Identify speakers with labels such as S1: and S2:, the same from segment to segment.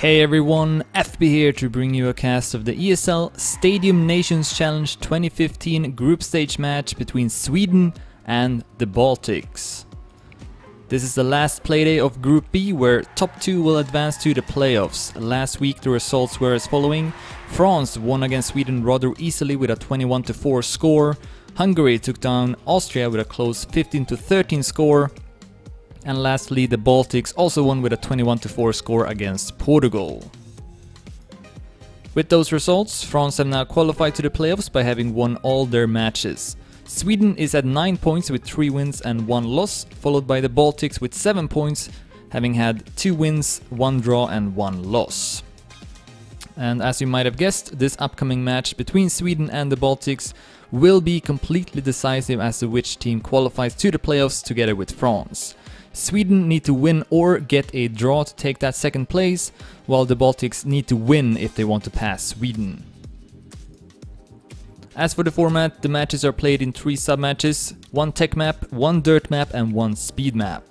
S1: Hey everyone, FB here to bring you a cast of the ESL Stadium Nations Challenge 2015 group stage match between Sweden and the Baltics. This is the last playday of Group B, where top 2 will advance to the playoffs. Last week the results were as following. France won against Sweden rather easily with a 21-4 score. Hungary took down Austria with a close 15-13 score. And lastly, the Baltics also won with a 21-4 score against Portugal. With those results, France have now qualified to the playoffs by having won all their matches. Sweden is at 9 points with 3 wins and 1 loss, followed by the Baltics with 7 points, having had 2 wins, 1 draw and 1 loss. And as you might have guessed, this upcoming match between Sweden and the Baltics will be completely decisive as to which team qualifies to the playoffs together with France. Sweden need to win or get a draw to take that second place, while the Baltics need to win if they want to pass Sweden. As for the format, the matches are played in 3 sub-matches, 1 tech map, 1 dirt map and 1 speed map.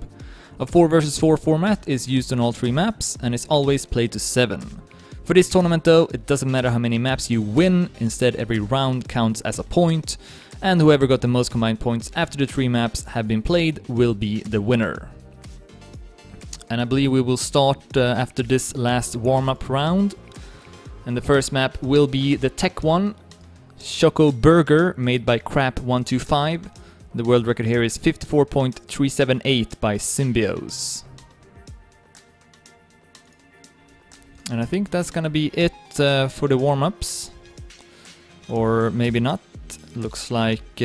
S1: A 4 vs 4 format is used on all 3 maps and is always played to 7. For this tournament though, it doesn't matter how many maps you win, instead every round counts as a point, and whoever got the most combined points after the 3 maps have been played will be the winner. And I believe we will start after this last warm-up round. And the first map will be the tech one, Choco Burger, made by Crap125. The world record here is 54.378 by Symbiose. And I think that's gonna be it for the warm-ups. Or maybe not. Looks like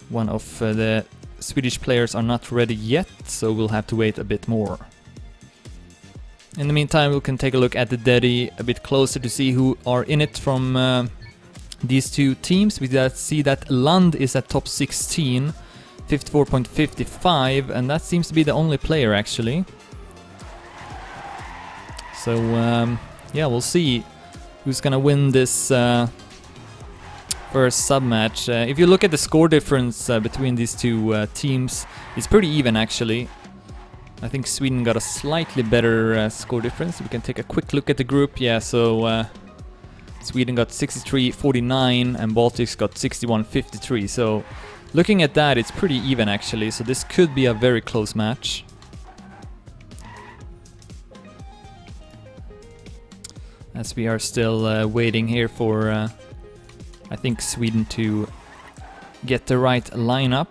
S1: one of the Swedish players are not ready yet, so we'll have to wait a bit more. In the meantime, we can take a look at the Daddy a bit closer to see who are in it from these 2 teams. We see that Lund is at top 16, 54.55, and that seems to be the only player actually. So yeah, we'll see who's gonna win this first sub-match. If you look at the score difference between these 2 teams, it's pretty even actually. I think Sweden got a slightly better score difference. We can take a quick look at the group. Yeah, so Sweden got 63-49 and Baltics got 61-53. So looking at that, it's pretty even actually. So this could be a very close match. As we are still waiting here for I think Sweden to get the right lineup.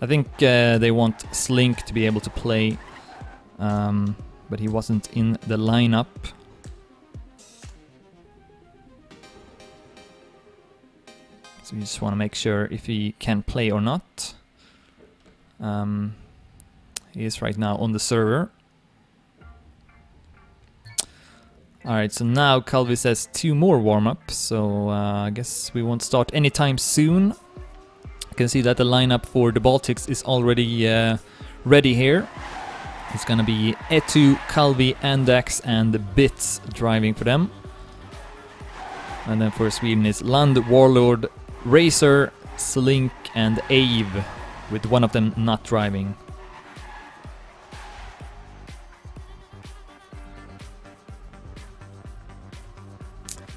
S1: I think they want Slink to be able to play, but he wasn't in the lineup. So we just want to make sure if he can play or not. He is right now on the server. Alright, so now Calvis has 2 more warm-ups, so I guess we won't start anytime soon. You can see that the lineup for the Baltics is already ready here. It's gonna be Etu, Calvi, Andax and Bits driving for them. And then for Sweden is Land, Warlord, Racer, Slink and Ave, with one of them not driving.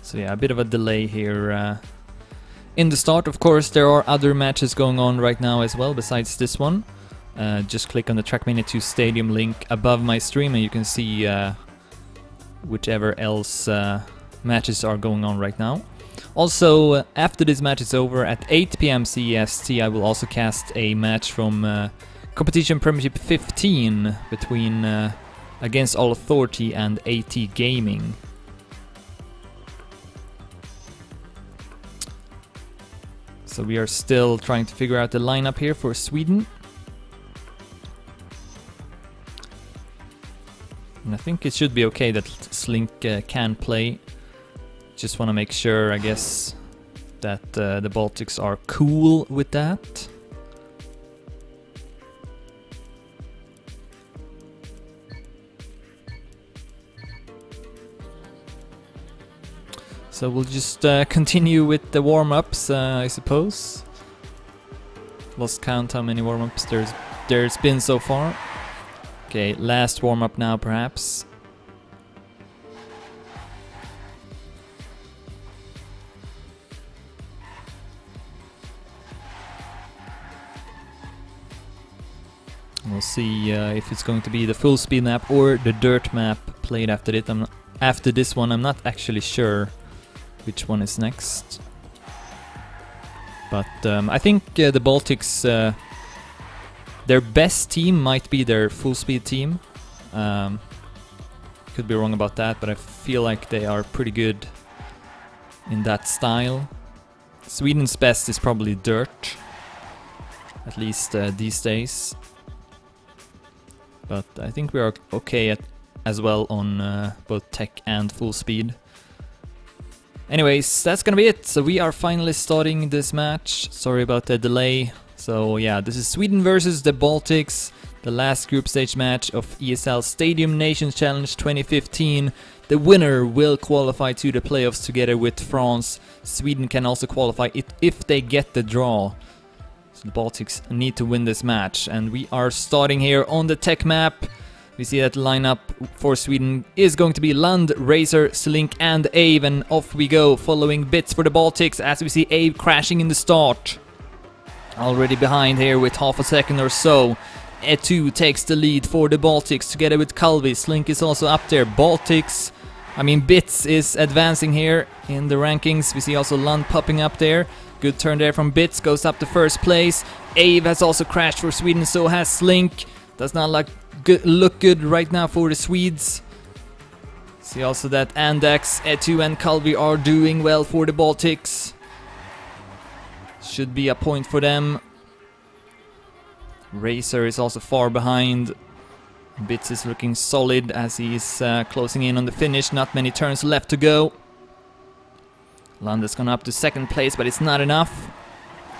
S1: So yeah, a bit of a delay here in the start. Of course, there are other matches going on right now as well besides this one. Just click on the Trackmania 2 Stadium link above my stream and you can see whichever else matches are going on right now. Also, after this match is over at 8 PM CEST, I will also cast a match from Competition Premiership 15 between Against All Authority and AT Gaming. So we are still trying to figure out the lineup here for Sweden. And I think it should be okay that Slink can play. Just want to make sure, I guess, that the Baltics are cool with that. So we'll just continue with the warm-ups, I suppose. Lost count how many warm-ups there's been so far. Okay, last warm-up now perhaps. We'll see if it's going to be the full speed map or the dirt map played after it. After this one, I'm not actually sure which one is next. But I think the Baltics, their best team might be their full speed team. Could be wrong about that, but I feel like they are pretty good in that style. Sweden's best is probably dirt, at least these days. But I think we are okay as well on both tech and full speed. Anyways, that's gonna be it. So we are finally starting this match. Sorry about the delay. So yeah, this is Sweden versus the Baltics, the last group stage match of ESL Stadium Nations Challenge 2015. The winner will qualify to the playoffs together with France. Sweden can also qualify if they get the draw. The Baltics need to win this match, and we are starting here on the tech map. We see that the lineup for Sweden is going to be Lund, Razor, Slink and Ave, and off we go, following bits for the Baltics as we see Ave crashing in the start. Already behind here with half a second or so. E2 takes the lead for the Baltics together with Calvi. Slink is also up there. Bits is advancing here in the rankings. We see also Lund popping up there. Good turn there from Bits, goes up to first place. Ave has also crashed for Sweden, so has Slink. Does not look good right now for the Swedes. See also that Andax, E2 and Calvi are doing well for the Baltics. Should be a point for them. Razor is also far behind. Bits is looking solid as he's closing in on the finish. Not many turns left to go. Lund has gone up to second place, but it's not enough.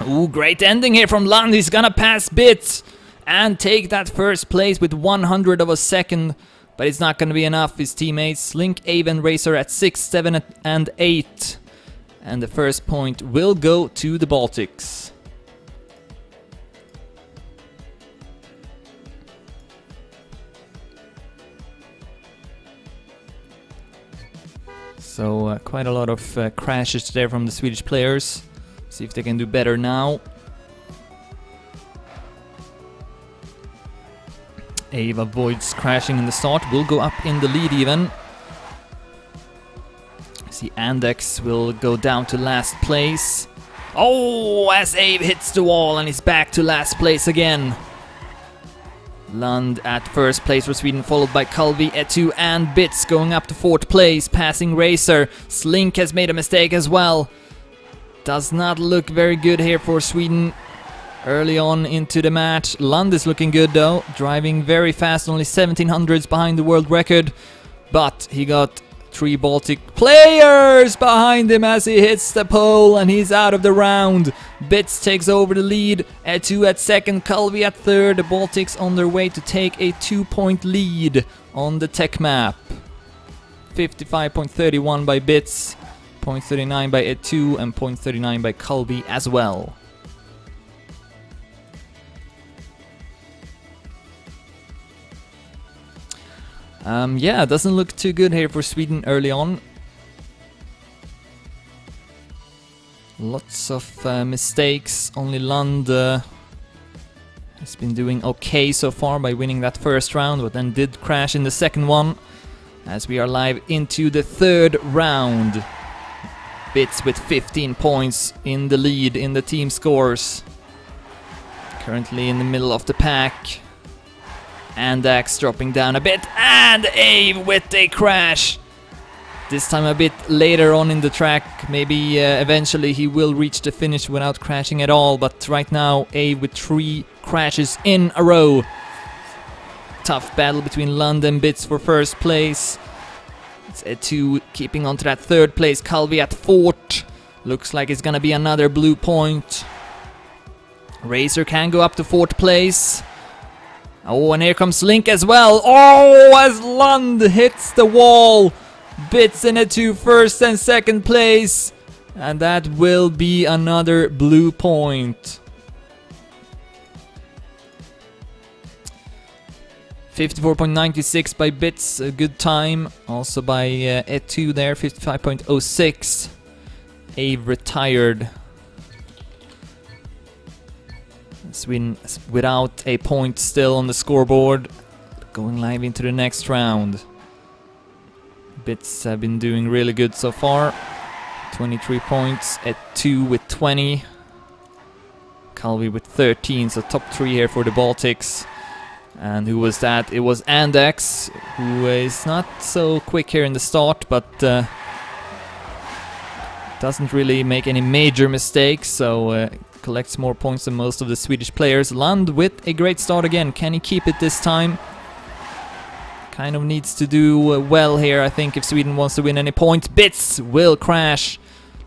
S1: Ooh, great ending here from Lund. He's gonna pass Bits and take that first place with 100 of a second, but it's not gonna be enough. His teammates Slink, Ave and Razor at 6, 7 and 8. And the first point will go to the Baltics. So quite a lot of crashes there from the Swedish players. See if they can do better now. Ave avoids crashing in the start, will go up in the lead even. See Andex will go down to last place. Oh, as Ave hits the wall and is back to last place again. Lund at first place for Sweden, followed by Calvi, E2 and Bits going up to fourth place, passing Razor. Slink has made a mistake as well. Does not look very good here for Sweden early on into the match. Lund is looking good though, driving very fast, only 1700s behind the world record. But he got 3 Baltic players behind him as he hits the pole and he's out of the round. Bits takes over the lead, E2 at second, Calvi at third. The Baltics on their way to take a 2-point lead on the tech map. 55.31 by Bits, 0.39 by E2 and 0.39 by Calvi as well. Yeah, doesn't look too good here for Sweden early on. Lots of mistakes. Only Lund has been doing okay so far by winning that first round, but then did crash in the second one. As we are live into the third round. Bits with 15 points in the lead in the team scores. Currently in the middle of the pack. Andax dropping down a bit, and Ave with a crash. This time a bit later on in the track. Maybe eventually he will reach the finish without crashing at all, but right now Ave with 3 crashes in a row. Tough battle between Lund and Bits for first place. It's E2 keeping on to that third place, Calvi at fourth. Looks like it's gonna be another blue point. Razor can go up to fourth place. Oh, and here comes Link as well. Oh, as Lund hits the wall. Bits in E2 first and second place. And that will be another blue point. 54.96 by Bits, a good time. Also by E2 there, 55.06. Ave retired. Sweden without a point still on the scoreboard. Going live into the next round. Bits have been doing really good so far. 23 points, E2 with 20. Calvi with 13, so top 3 here for the Baltics. And who was that? It was Andex, who is not so quick here in the start, but doesn't really make any major mistakes, so collects more points than most of the Swedish players. Lund with a great start again. Can he keep it this time? Kind of needs to do well here, I think, if Sweden wants to win any points. Bits will crash.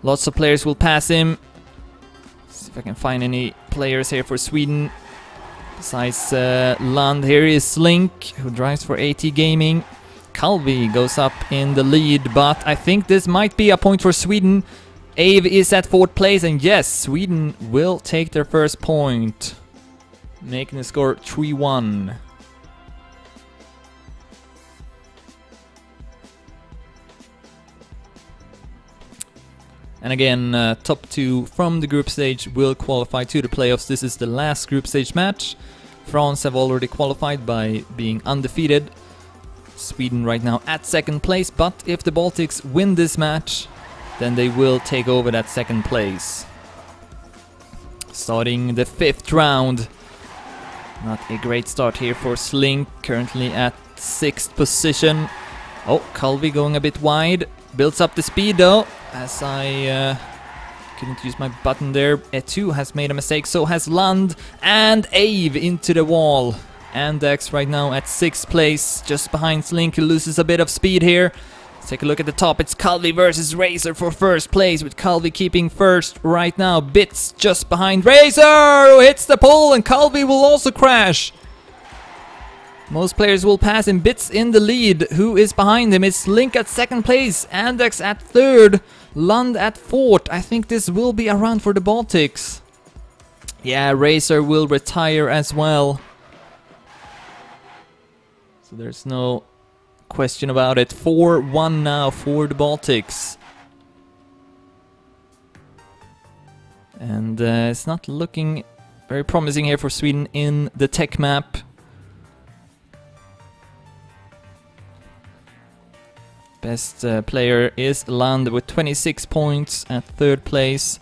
S1: Lots of players will pass him. See if I can find any players here for Sweden. Besides Lund, here is Slink, who drives for AT Gaming. Calvi goes up in the lead, but I think this might be a point for Sweden. Ave is at 4th place, and yes, Sweden will take their first point, making the score 3-1. And again, top 2 from the group stage will qualify to the playoffs. This is the last group stage match. France have already qualified by being undefeated. Sweden right now at 2nd place, but if the Baltics win this match, then they will take over that 2nd place. Starting the 5th round. Not a great start here for Slink, currently at 6th position. Oh, Calvi going a bit wide. Builds up the speed though, as I couldn't use my button there. E2 has made a mistake, so has Lund, and Ave into the wall. Andex right now at 6th place, just behind Slink, who loses a bit of speed here. Let's take a look at the top. It's Calvi versus Razor for 1st place, with Calvi keeping 1st right now. Bits just behind Razor, who hits the pole, and Calvi will also crash. Most players will pass him. Bits in the lead. Who is behind him? It's Link at 2nd place, Andex at 3rd, Lund at 4th. I think this will be a run for the Baltics. Yeah, Razor will retire as well. So there's no question about it. 4-1 now for the Baltics. And it's not looking very promising here for Sweden in the tech map. Best player is Lund with 26 points at 3rd place.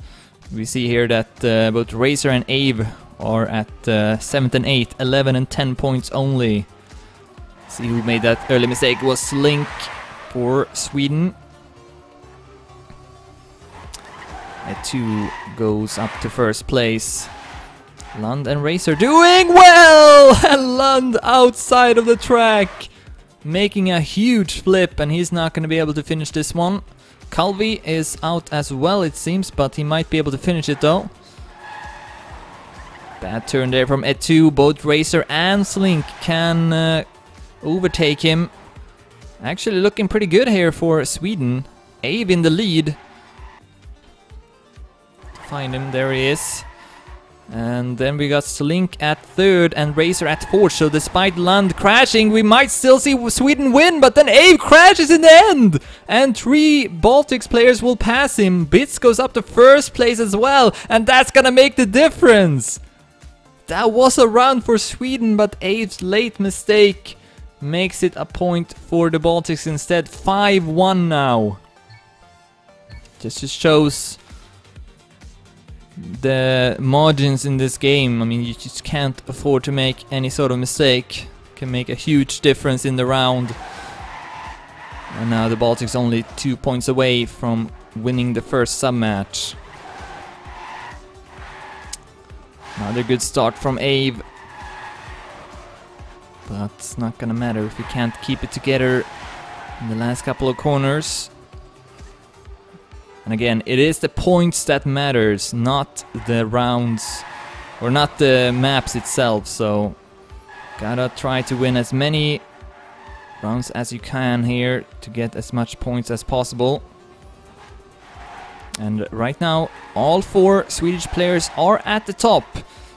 S1: We see here that both Razor and Ave are at 7th and 8th, 11 and 10 points only. See who made that early mistake. It was Slink for Sweden. E2 goes up to 1st place. Lund and Razor doing well! And Lund outside of the track, making a huge flip, and he's not going to be able to finish this one. Calvi is out as well, it seems, but he might be able to finish it though. Bad turn there from E2. Both Razor and Slink can overtake him. Actually looking pretty good here for Sweden. Ave in the lead. Find him, there he is. And then we got Slink at 3rd and Razor at 4th. So despite Lund crashing, we might still see Sweden win, but then Ave crashes in the end! And 3 Baltics players will pass him. Bits goes up to 1st place as well, and that's gonna make the difference! That was a round for Sweden, but Ave's late mistake makes it a point for the Baltics instead. 5-1 now. Just shows the margins in this game. I mean, you just can't afford to make any sort of mistake. Can make a huge difference in the round. And now the Baltics only 2 points away from winning the first sub-match. Another good start from Ave. But it's not gonna matter if we can't keep it together in the last couple of corners. And again, it is the points that matters, not the rounds, or not the maps itself. So gotta try to win as many rounds as you can here to get as much points as possible. And right now, all 4 Swedish players are at the top.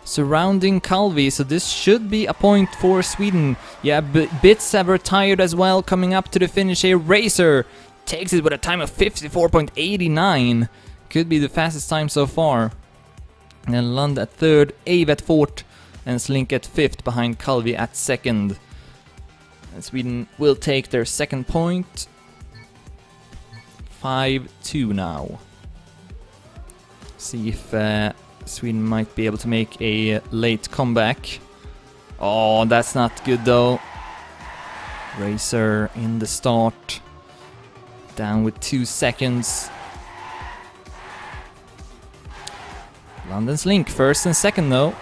S1: surrounding Calvi, so this should be a point for Sweden. Yeah, Bits have retired as well, coming up to the finish here. Racer takes it with a time of 54.89. Could be the fastest time so far. And Lund at third, Ave at fourth, and Slink at fifth behind Calvi at second. And Sweden will take their second point. 5-2 now. See if Sweden might be able to make a late comeback. Oh, that's not good though. Racer in the start. Down with 2 seconds. London's Link first and second though.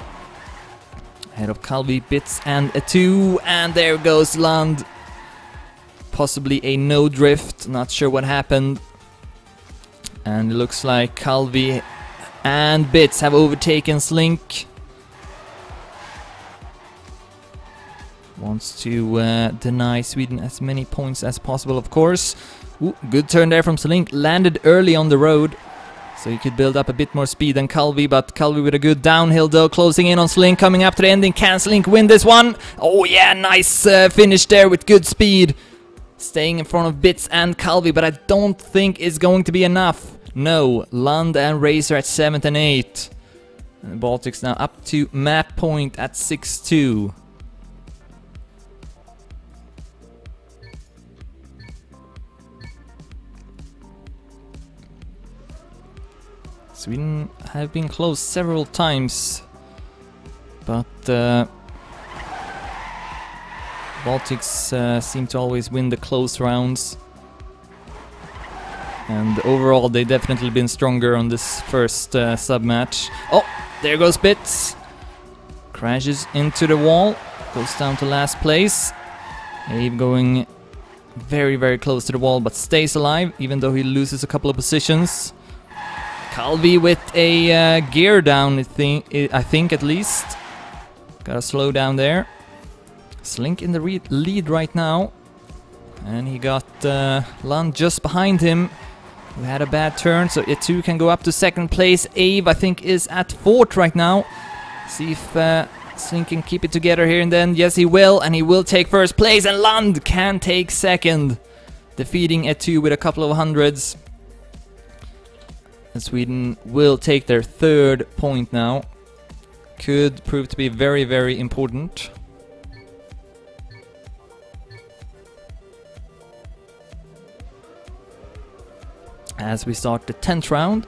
S1: Ahead of Calvi, Bits and a 2. And there goes Lund. Possibly a no drift. Not sure what happened. And it looks like Calvi and Bits have overtaken Slink. Wants to deny Sweden as many points as possible, of course. Ooh, good turn there from Slink. Landed early on the road, so he could build up a bit more speed than Calvi, but Calvi with a good downhill though, closing in on Slink, coming up to the ending. Can Slink win this one? Oh yeah, nice finish there with good speed. Staying in front of Bits and Calvi, but I don't think it's going to be enough. No, Lund and Racer at 7th and 8th. And the Baltics now up to map point at 6-2. Sweden have been close several times, but Baltics seem to always win the close rounds. And overall, they've definitely been stronger on this first sub-match. Oh, there goes Bits. Crashes into the wall. Goes down to last place. Abe going very, very close to the wall, but stays alive, even though he loses a couple of positions. Calvi with a gear down, I think at least. Gotta slow down there. Slink in the lead right now. And he got Lund just behind him. We had a bad turn, so it too can go up to second place. Ave, I think, is at fourth right now. See if Slink can keep it together here and then. Yes, he will, and he will take first place. And Lund can take second, defeating E2 with a couple of hundreds. And Sweden will take their third point now. Could prove to be very, very important. As we start the 10th round.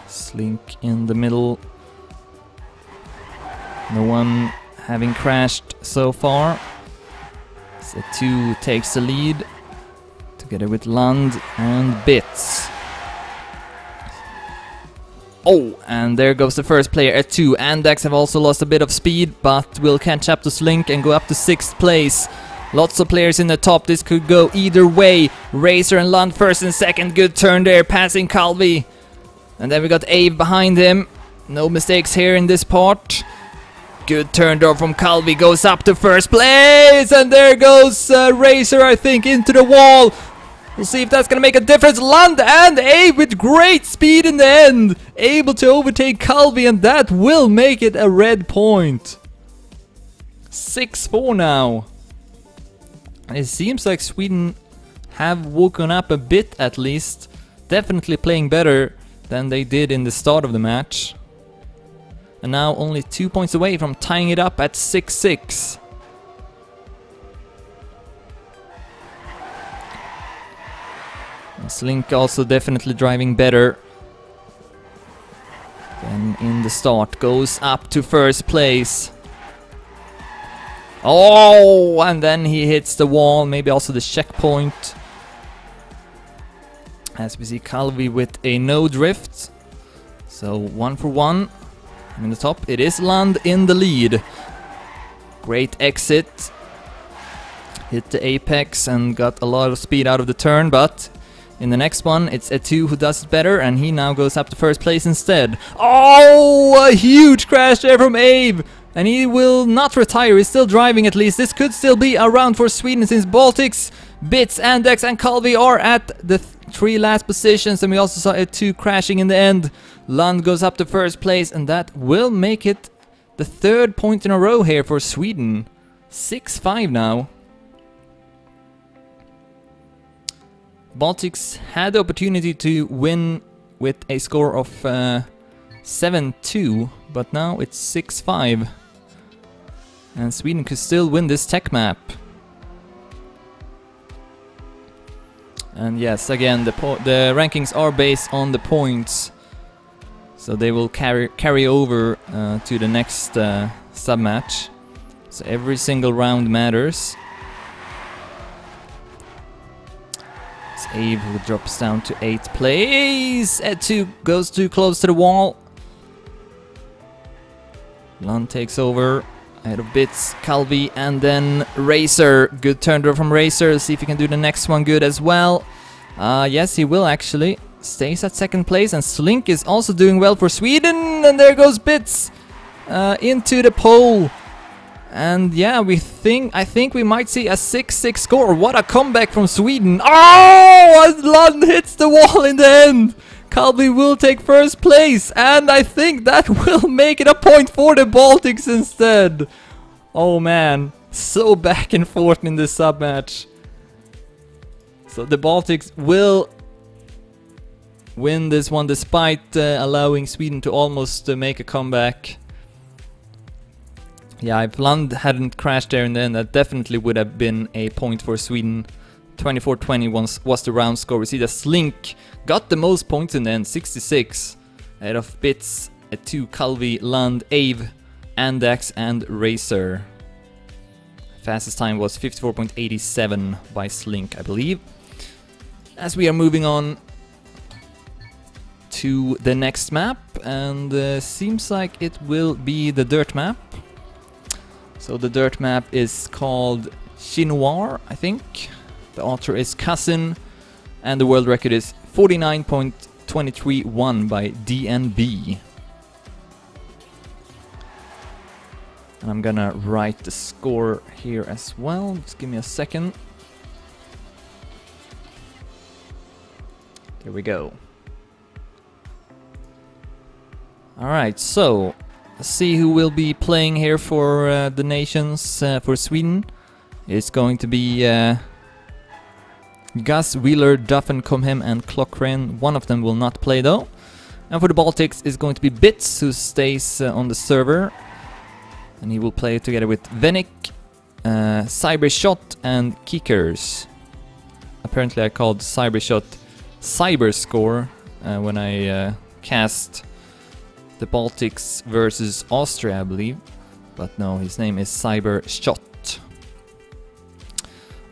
S1: Slink in the middle. No one having crashed so far. E2 takes the lead, together with Lund and Bits. Oh, and there goes the first player at 2. Andax have also lost a bit of speed, but will catch up to Slink and go up to 6th place. Lots of players in the top. This could go either way. Racer and Lund first and second. Good turn there, passing Calvi. And then we got Ave behind him. No mistakes here in this part. Good turn though from Calvi. Goes up to first place. And there goes Racer, I think, into the wall. We'll see if that's going to make a difference. Lund and Abe with great speed in the end. Able to overtake Calvi, and that will make it a red point. 6-4 now. It seems like Sweden have woken up a bit at least. Definitely playing better than they did in the start of the match. And now only 2 points away from tying it up at 6-6. Slink also definitely driving better than in the start. Goes up to first place. Oh, and then he hits the wall. Maybe also the checkpoint. As we see Calvi with a no drift. So 1 for 1 in the top. It is Lund in the lead. Great exit. Hit the apex and got a lot of speed out of the turn, but in the next one, it's E2 who does it better, and he now goes up to first place instead. Oh, a huge crash there from Abe! And he will not retire, he's still driving at least. This could still be a round for Sweden, since Baltics, Bits, Andex and Calvi are at the 3 last positions, and we also saw a 2 crashing in the end. Lund goes up to first place, and that will make it the 3rd point in a row here for Sweden. 6-5 now. Baltics had the opportunity to win with a score of 7-2, but now it's 6-5. And Sweden could still win this tech map. And yes, again, the rankings are based on the points, so they will carry over to the next sub-match. So every single round matters. It's Ave who drops down to 8th place. Ed2 goes too close to the wall. Lund takes over. Ahead of Bits, Calvi, and then Racer. Good turn draw from Racer. See if he can do the next one good as well. Yes, he will actually. Stays at 2nd place, and Slink is also doing well for Sweden. And there goes Bits into the pole. And yeah, I think we might see a 6-6 score. What a comeback from Sweden. Oh, and Lund hits the wall in the end. Calvi will take 1st place, and I think that will make it a point for the Baltics instead. Oh man, so back and forth in this sub-match. So the Baltics will win this one despite allowing Sweden to almost make a comeback. Yeah, if Lund hadn't crashed there in the end, that definitely would have been a point for Sweden. 24-20 was the round score. We see that Slink got the most points in the end, 66. Ahead of Bits, Ed2, Calvi, Lund, Ave, Andax, and Racer. Fastest time was 54.87 by Slink, I believe. As we are moving on to the next map, and seems like it will be the dirt map. So the dirt map is called Chinoir, I think. The author is Cousin, and the world record is 49.231 by DNB. And I'm gonna write the score here as well. Just give me a second. There we go. Alright, so let's see who will be playing here for the nations for Sweden. It's going to be Gus, Wheeler, Duffen, Comhem, and Clockren. One of them will not play though. And for the Baltics is going to be Bits, who stays on the server. And he will play together with Venik, Cybershot, and Kickers. Apparently I called Cybershot Cyberscore when I cast the Baltics versus Austria, I believe. But no, his name is Cybershot.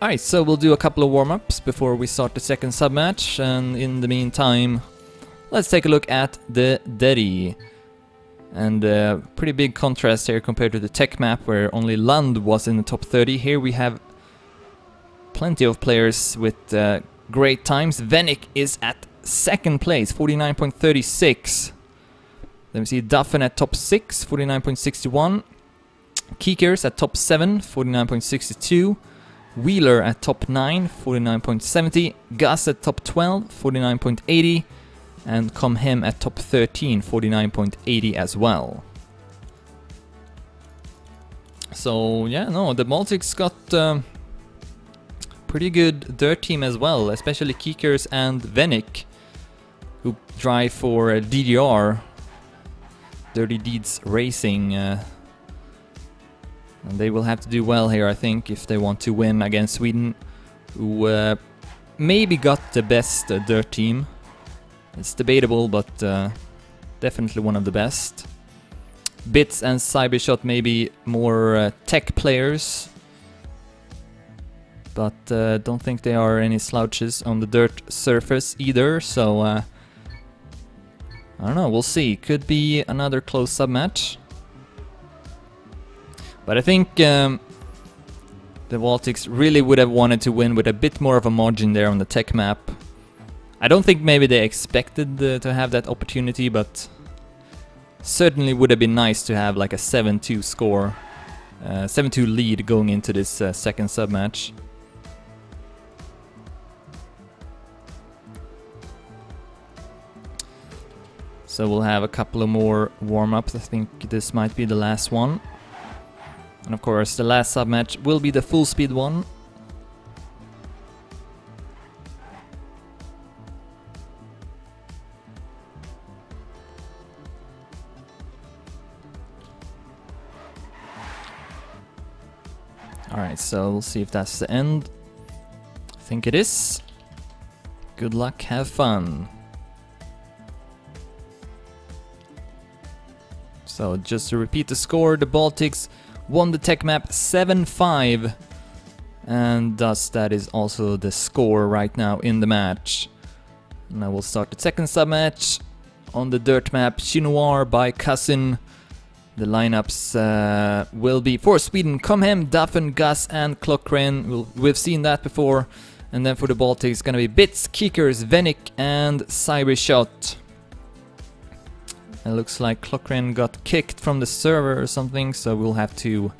S1: Alright, so we'll do a couple of warm-ups before we start the second sub-match, and in the meantime, let's take a look at the Derry. And pretty big contrast here compared to the tech map, where only Lund was in the top 30. Here we have plenty of players with great times. Venik is at 2nd place, 49.36. Then we see Duffen at top 6, 49.61. Kickers at top 7, 49.62. Wheeler at top 9, 49.70. Gus at top 12, 49.80. And Comhem at top 13, 49.80 as well. So yeah, no, the Baltics got pretty good dirt team as well, especially Kickers and Venik, who drive for DDR, Dirty Deeds Racing. And they will have to do well here, I think, if they want to win against Sweden, who maybe got the best dirt team. It's debatable, but definitely one of the best. Bits and Cybershot maybe more tech players, but don't think they are any slouches on the dirt surface either, so I don't know, we'll see. Could be another close sub-match. But I think the Baltics really would have wanted to win with a bit more of a margin there on the tech map. I don't think maybe they expected to have that opportunity, but certainly would have been nice to have like a 7-2 score, 7-2 lead going into this second sub-match. So we'll have a couple of more warm-ups. I think this might be the last one. And of course, the last sub-match will be the full speed one. Alright, so we'll see if that's the end. I think it is. Good luck, have fun. So just to repeat the score, the Baltics won the tech map 7-5. And thus that is also the score right now in the match. Now we'll start the second sub-match on the dirt map Chinoir by Cousin. The lineups will be for Sweden, Comhem, Duffen, Gus and Clockren. We've seen that before. And then for the Baltics, it's gonna be Bits, Kickers, Venik and Cybershot. It looks like Clockren got kicked from the server or something, so we'll have to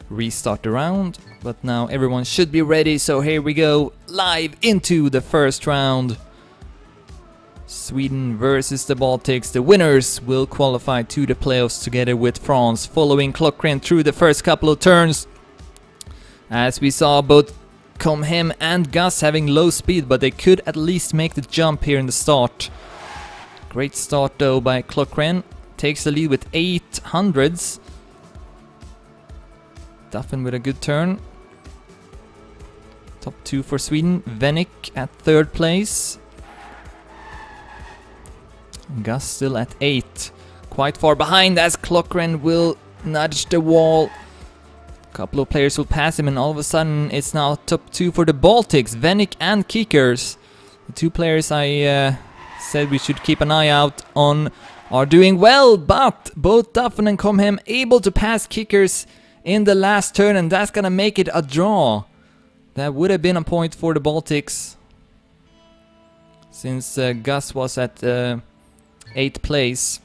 S1: restart the round. But now everyone should be ready, so here we go, live into the first round. Sweden versus the Baltics. The winners will qualify to the playoffs together with France, following Clockren through the first couple of turns. As we saw, both Comhem and Gus having low speed, but they could at least make the jump here in the start. Great start though by Clockren. Takes the lead with 800s. Duffen with a good turn. Top 2 for Sweden. Venik at 3rd place. Gus still at 8. Quite far behind as Clockren will nudge the wall. A couple of players will pass him and all of a sudden it's now top 2 for the Baltics. Venik and Kickers. The 2 players I said we should keep an eye out on are doing well, but both Duffen and Comhem able to pass Kickers in the last turn, and that's gonna make it a draw. That would have been a point for the Baltics, since Gus was at 8th place,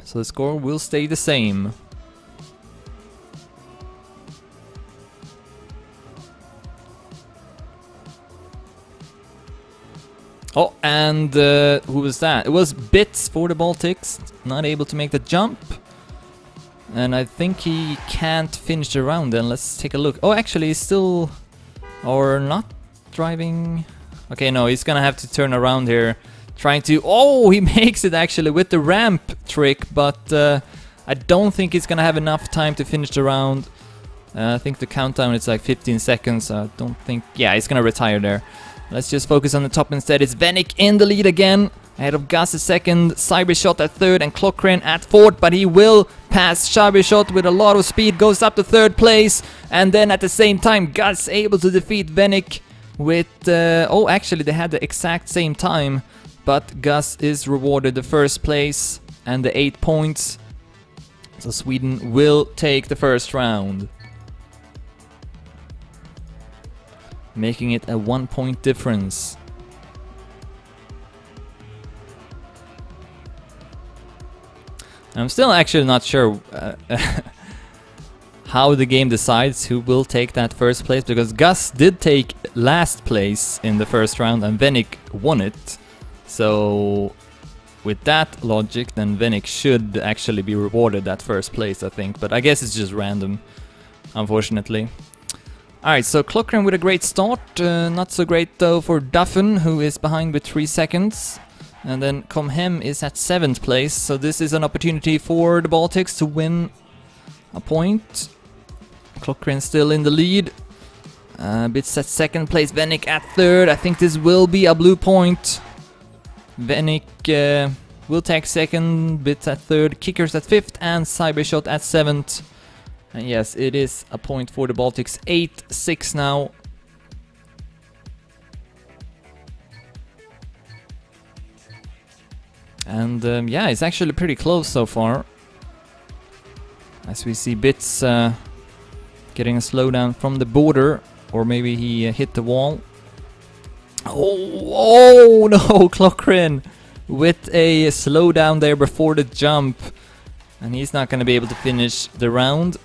S1: so the score will stay the same. Oh, and who was that? It was Bits for the Baltics, not able to make the jump. And I think he can't finish the round then. Let's take a look. Oh, actually he's still... or not driving... Okay, no, he's gonna have to turn around here. Trying to... Oh, he makes it actually with the ramp trick, but I don't think he's gonna have enough time to finish the round. I think the countdown is like 15 seconds, so I don't think... Yeah, he's gonna retire there. Let's just focus on the top instead. It's Venik in the lead again. Ahead of Gus at 2nd, Cybershot at 3rd and Clockren at 4th, but he will pass Cybershot with a lot of speed, goes up to 3rd place, and then at the same time Gus able to defeat Venik with... oh, actually they had the exact same time, but Gus is rewarded the 1st place and the 8 points, so Sweden will take the first round, making it a 1-point difference. I'm still actually not sure how the game decides who will take that 1st place, because Gus did take last place in the 1st round and Venik won it. So with that logic, then Venik should actually be rewarded that 1st place, I think. But I guess it's just random, unfortunately. Alright, so Clockren with a great start. Not so great though for Duffen, who is behind with 3 seconds. And then Comhem is at 7th place, so this is an opportunity for the Baltics to win a point. Clockren still in the lead. Bits at 2nd place, Venik at 3rd. I think this will be a blue point. Venik will take 2nd, Bits at 3rd, Kickers at 5th, and Cybershot at 7th. And yes, it is a point for the Baltics. 8-6 now. And yeah, it's actually pretty close so far. As we see Bits getting a slowdown from the border, or maybe he hit the wall. Oh no, Clockren with a slowdown there before the jump. And he's not going to be able to finish the round.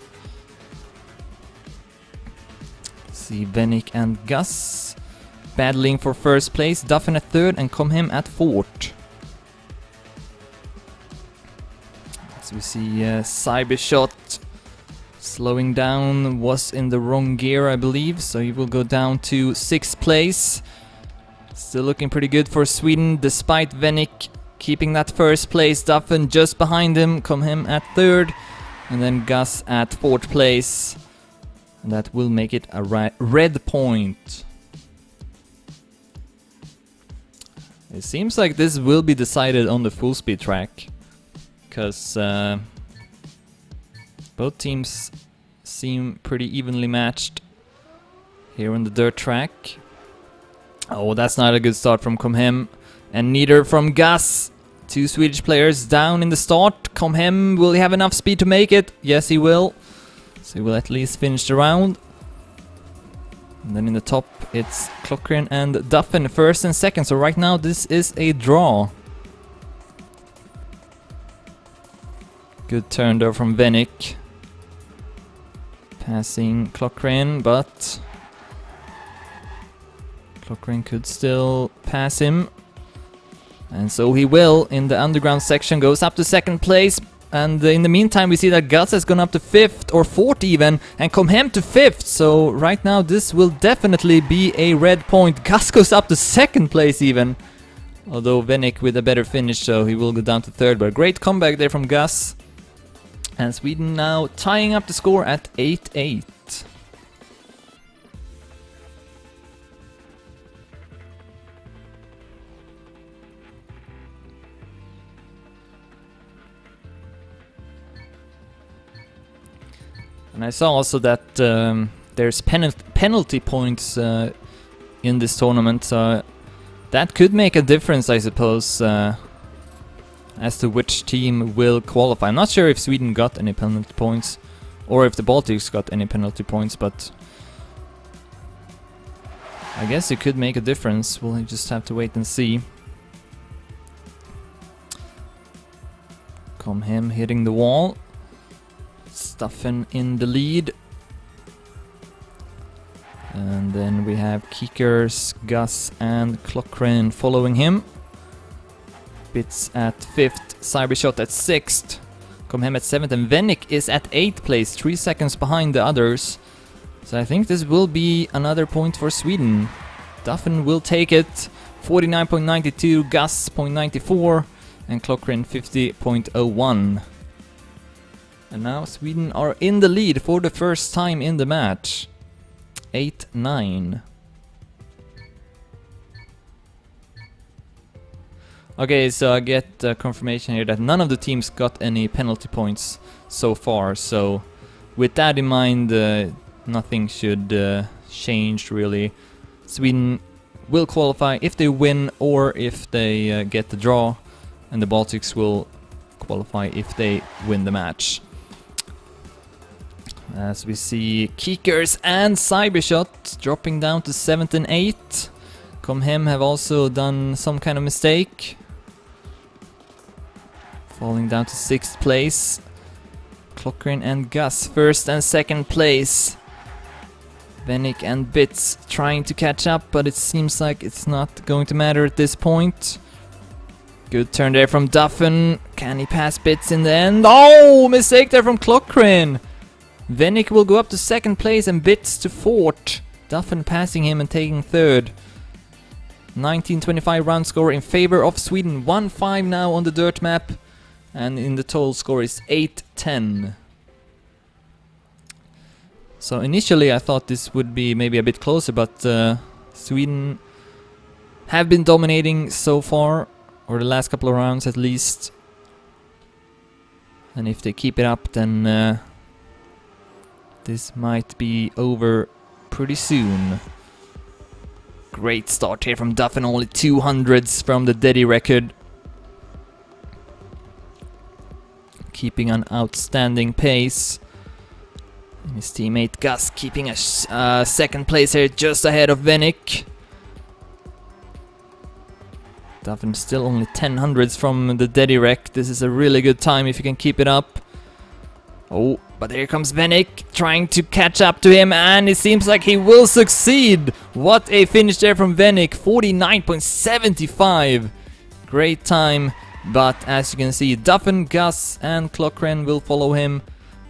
S1: See Venik and Gus battling for 1st place. Duffen at 3rd and Comhem at 4th. As we see Cybershot slowing down, was in the wrong gear I believe, so he will go down to 6th place. Still looking pretty good for Sweden despite Venik keeping that 1st place. Duffin just behind him, him at 3rd, and then Gus at 4th place. And that will make it a red point. It seems like this will be decided on the full speed track, because both teams seem pretty evenly matched here on the dirt track. Oh, that's not a good start from Comhem, and neither from Gus. 2 Swedish players down in the start. Comhem, will he have enough speed to make it? Yes, he will. So he will at least finish the round. And then in the top, it's Klockren and Duffin, 1st and 2nd. So right now, this is a draw. Good turn there from Venik. Passing Klockren, but Klockren could still pass him. And so he will in the underground section, goes up to 2nd place. And in the meantime we see that Gus has gone up to 5th or 4th even, and Comhem to 5th. So right now this will definitely be a red point. Gus goes up to 2nd place even. Although Venik with a better finish, so he will go down to 3rd. But a great comeback there from Gus. And Sweden now tying up the score at 8-8. And I saw also that there's penalty points in this tournament, so that could make a difference, I suppose, as to which team will qualify. I'm not sure if Sweden got any penalty points, or if the Baltics got any penalty points, but I guess it could make a difference. We'll just have to wait and see. Comhem hitting the wall. Stuffin in the lead. And then we have Kickers, Gus and Klockren following him. Bits at 5th, Cybershot at 6th, Comhem at 7th, and Venik is at 8th place, 3 seconds behind the others. So I think this will be another point for Sweden. Duffin will take it, 49.92, Gus 0.94, and Klockren 50.01. And now Sweden are in the lead for the first time in the match. 8-9. Okay, so I get confirmation here that none of the teams got any penalty points so far. So with that in mind, nothing should change really. Sweden will qualify if they win or if they get the draw. And the Baltics will qualify if they win the match. As we see Kickers and Cybershot dropping down to 7th and 8th. Comhem have also done some kind of mistake, falling down to 6th place. Klockren and Gus 1st and 2nd place. Venik and Bits trying to catch up, but it seems like it's not going to matter at this point. Good turn there from Duffin. Can he pass Bits in the end? Oh, mistake there from Klockren. Venik will go up to 2nd place and Bits to 4th. Duffin passing him and taking 3rd. 19-25 round score in favor of Sweden. 1-5 now on the dirt map. And in the total score is 8-10. So initially I thought this would be maybe a bit closer, but Sweden have been dominating so far, or the last couple of rounds at least. And if they keep it up, then this might be over pretty soon. Great start here from Duffin, only 200s from the Deddy record. Keeping an outstanding pace. And his teammate Gus keeping a 2nd place here, just ahead of Venik. Duffin still only 10 hundreds from the Deddy wreck. This is a really good time if you can keep it up. Oh, but here comes Venik trying to catch up to him, and it seems like he will succeed. What a finish there from Venik, 49.75. Great time But as you can see, Duffen, Gus and Clockren will follow him.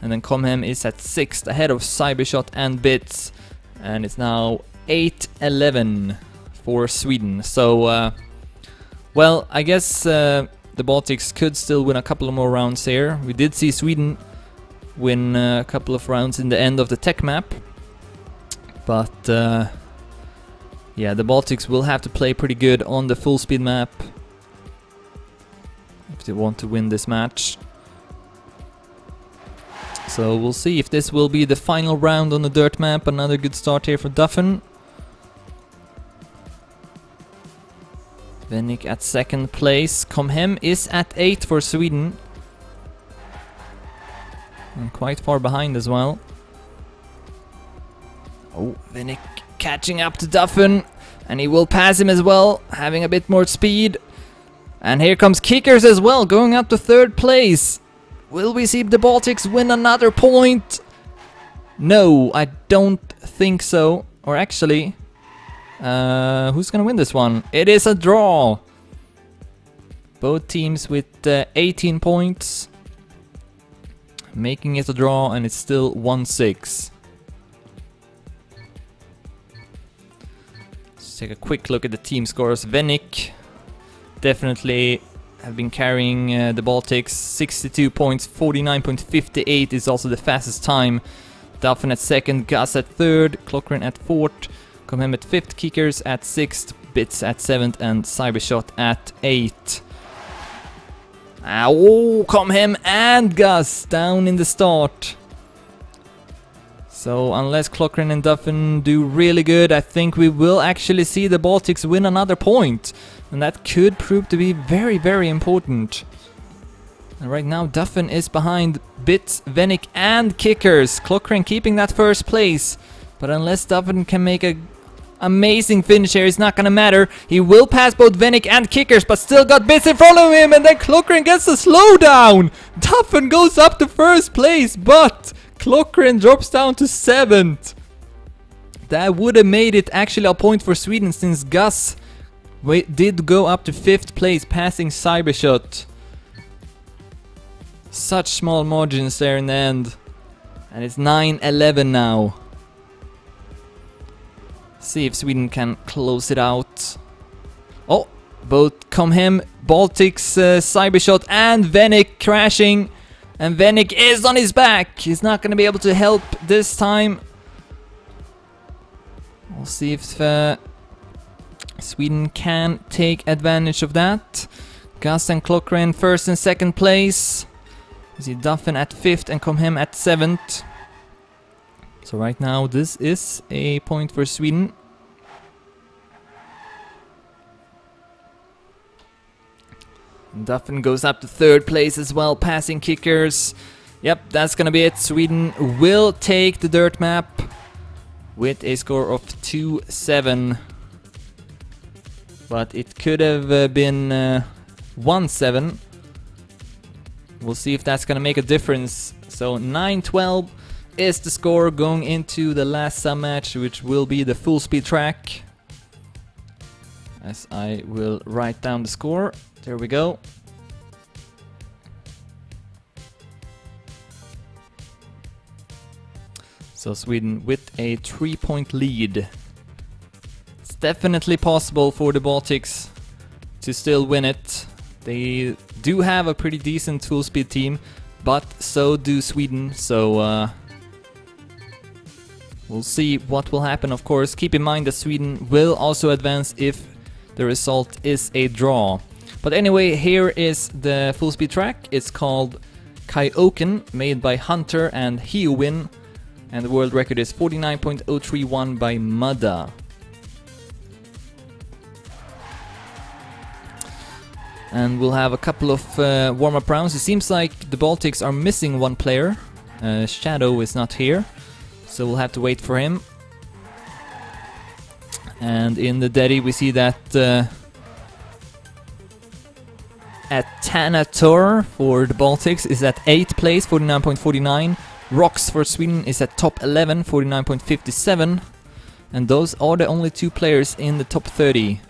S1: And then Comhem is at 6th ahead of Cybershot and Bits. And it's now 8-11 for Sweden. So, well, I guess the Baltics could still win a couple of more rounds here. We did see Sweden win a couple of rounds in the end of the tech map. But, yeah, the Baltics will have to play pretty good on the full speed map if they want to win this match. So we'll see if this will be the final round on the dirt map. Another good start here for Duffen. Vennik at 2nd place. Comhem is at 8th for Sweden. And quite far behind as well. Oh, Vennik catching up to Duffen. And he will pass him as well, having a bit more speed. And here comes Kickers as well, going up to 3rd place. Will we see the Baltics win another point? No, I don't think so. Or actually, who's gonna win this one? It is a draw. Both teams with 18 points. Making it a draw, and it's still 1-6. Let's take a quick look at the team scores. Vennik definitely have been carrying the Baltics. 62 points, 49.58 is also the fastest time. Duffen at 2nd, Gus at 3rd, Clockren at 4th, Comhem at 5th, Kickers at 6th, Bits at 7th, and Cybershot at 8th. Oh, Comhem and Gus down in the start. So unless Clockren and Duffen do really good, I think we will actually see the Baltics win another point. And that could prove to be very, very important. And right now Duffen is behind Bits, Vennik and Kickers. Clockren keeping that 1st place. But unless Duffen can make a amazing finish here, it's not gonna matter. He will pass both Vennik and Kickers, but still got Bits in front of him. And then Clockren gets a slowdown. Duffen goes up to 1st place, but Clockren drops down to 7th. That would have made it actually a point for Sweden, since Gus did go up to 5th place, passing Cybershot. Such small margins there in the end. And it's 9-11 now. See if Sweden can close it out. Oh, both Comhem, Baltics, Cybershot and Vennik crashing. And Vennik is on his back. He's not going to be able to help this time. We'll see if Sweden can take advantage of that. Gus and Clockren 1st and 2nd place. You see Duffen at 5th and Comhem at 7th. So right now this is a point for Sweden. And Duffen goes up to 3rd place as well, passing Kickers. Yep, that's gonna be it. Sweden will take the dirt map with a score of 2-7. But it could have been 1-7. We'll see if that's gonna make a difference. So 9-12 is the score going into the last sub-match, which will be the full speed track. As I will write down the score. There we go. So Sweden with a 3-point lead. It's definitely possible for the Baltics to still win it. They do have a pretty decent full speed team, but so do Sweden, so we'll see what will happen, of course. Keep in mind that Sweden will also advance if the result is a draw. But anyway, here is the full speed track. It's called Kaioken, made by Hunter and Hiowin, and the world record is 49.031 by Mudda. And we'll have a couple of warm-up rounds. It seems like the Baltics are missing one player. Shadow is not here, so we'll have to wait for him. And in the Daddy we see that Atanator for the Baltics is at 8th place, 49.49. Rox for Sweden is at top 11, 49.57. And those are the only two players in the top 30.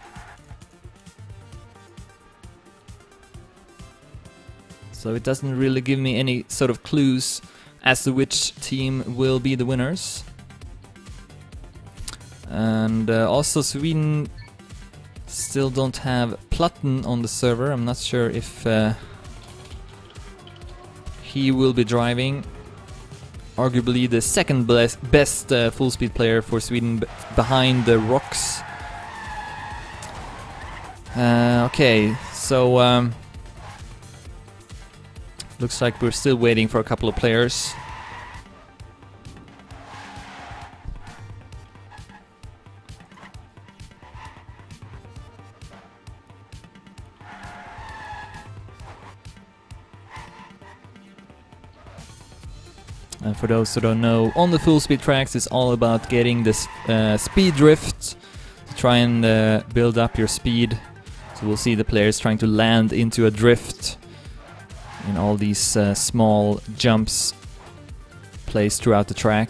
S1: So it doesn't really give me any sort of clues as to which team will be the winners. And also Sweden still don't have Platten on the server. I'm not sure if he will be driving. Arguably the second best full speed player for Sweden behind the Rocks. Okay, so looks like we're still waiting for a couple of players. And for those who don't know, on the full speed tracks it's all about getting this speed drift to try and build up your speed. So we'll see the players trying to land into a drift in all these small jumps placed throughout the track.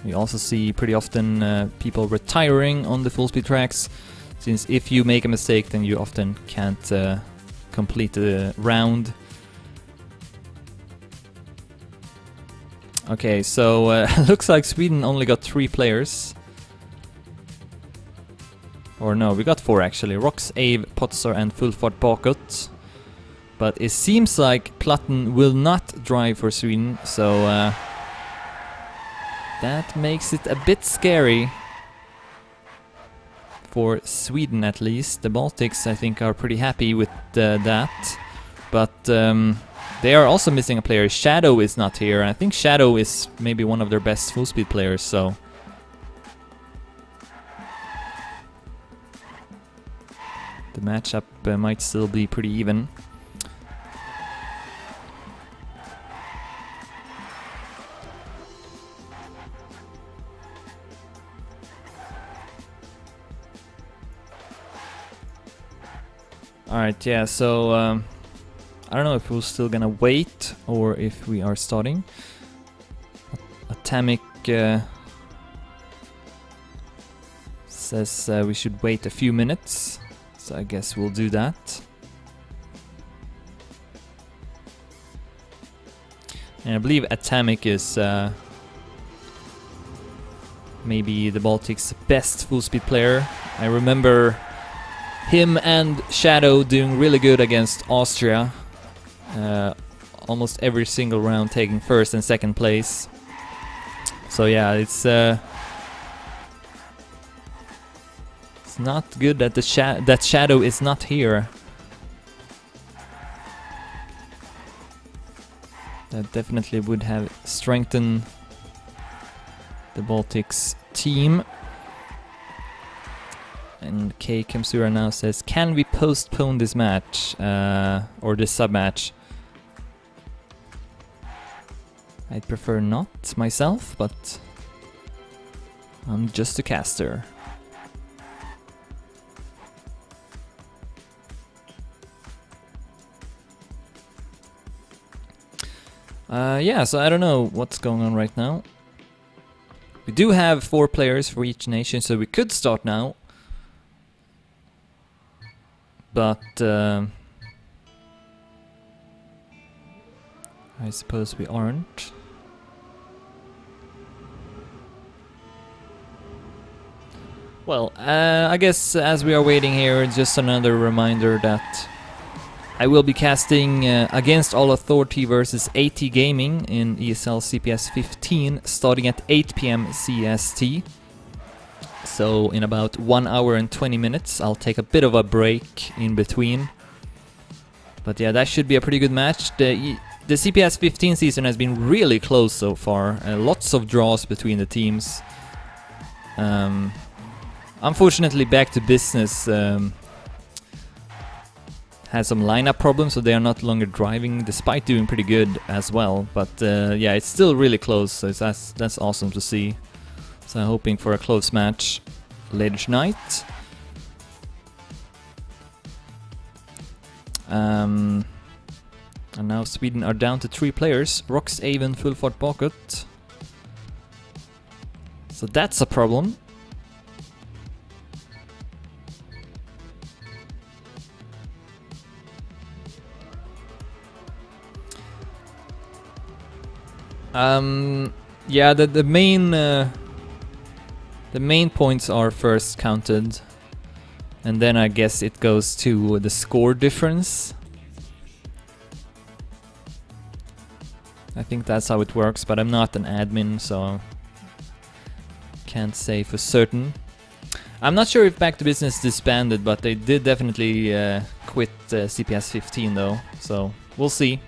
S1: We also see pretty often people retiring on the full speed tracks, since if you make a mistake then you often can't complete the round. Okay, so looks like Sweden only got 3 players. Or no, we got 4 actually. Rox, Ave, Potsar and Fullfart Bakut. But it seems like Platten will not drive for Sweden, so that makes it a bit scary. For Sweden at least. The Baltics I think are pretty happy with that. But they are also missing a player. Shadow is not here. I think Shadow is maybe one of their best full speed players, so the matchup might still be pretty even. Alright, yeah, so I don't know if we're still gonna wait or if we are starting. Atomic says we should wait a few minutes, so I guess we'll do that. And I believe Atomic is maybe the Baltics' best full speed player. I remember him and Shadow doing really good against Austria. Almost every single round taking first and second place. So yeah, it's not good that that Shadow is not here. That definitely would have strengthened the Baltics team. And K Kamsura now says, can we postpone this match or this sub-match? I'd prefer not myself, but I'm just a caster. Yeah, so I don't know what's going on right now. We do have 4 players for each nation, so we could start now. But I suppose we aren't. Well, I guess as we are waiting here, just another reminder that I will be casting Against All Authority versus AT Gaming in ESL CPS 15 starting at 8 PM CST. So in about 1 hour and 20 minutes, I'll take a bit of a break in between. But yeah, that should be a pretty good match. The CPS 15 season has been really close so far. Lots of draws between the teams. Unfortunately, Back to Business has some lineup problems, so they are not longer driving, despite doing pretty good as well. But yeah, it's still really close, so that's awesome to see. So I'm hoping for a close match later tonight. And now Sweden are down to 3 players. Rox, Avon, Fullfart Bakut. So that's a problem. Yeah, the main points are first counted, and then I guess it goes to the score difference. I think that's how it works, but I'm not an admin, so can't say for certain. I'm not sure if Back to Business disbanded, but they did definitely quit CPS 15 though, so we'll see.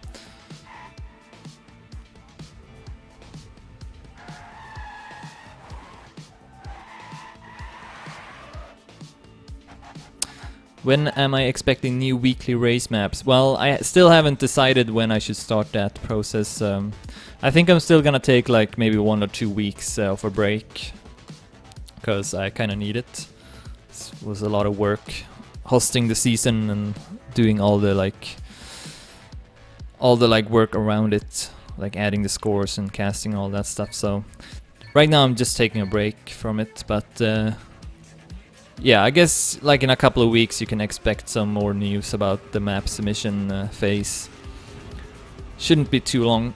S1: When am I expecting new weekly race maps? Well, I still haven't decided when I should start that process. I think I'm still gonna take like maybe 1 or 2 weeks of a break, because I kind of need it. It was a lot of work hosting the season and doing all the work around it, like adding the scores and casting all that stuff. So right now I'm just taking a break from it, but yeah, I guess like in a couple of weeks you can expect some more news about the map submission phase. Shouldn't be too long.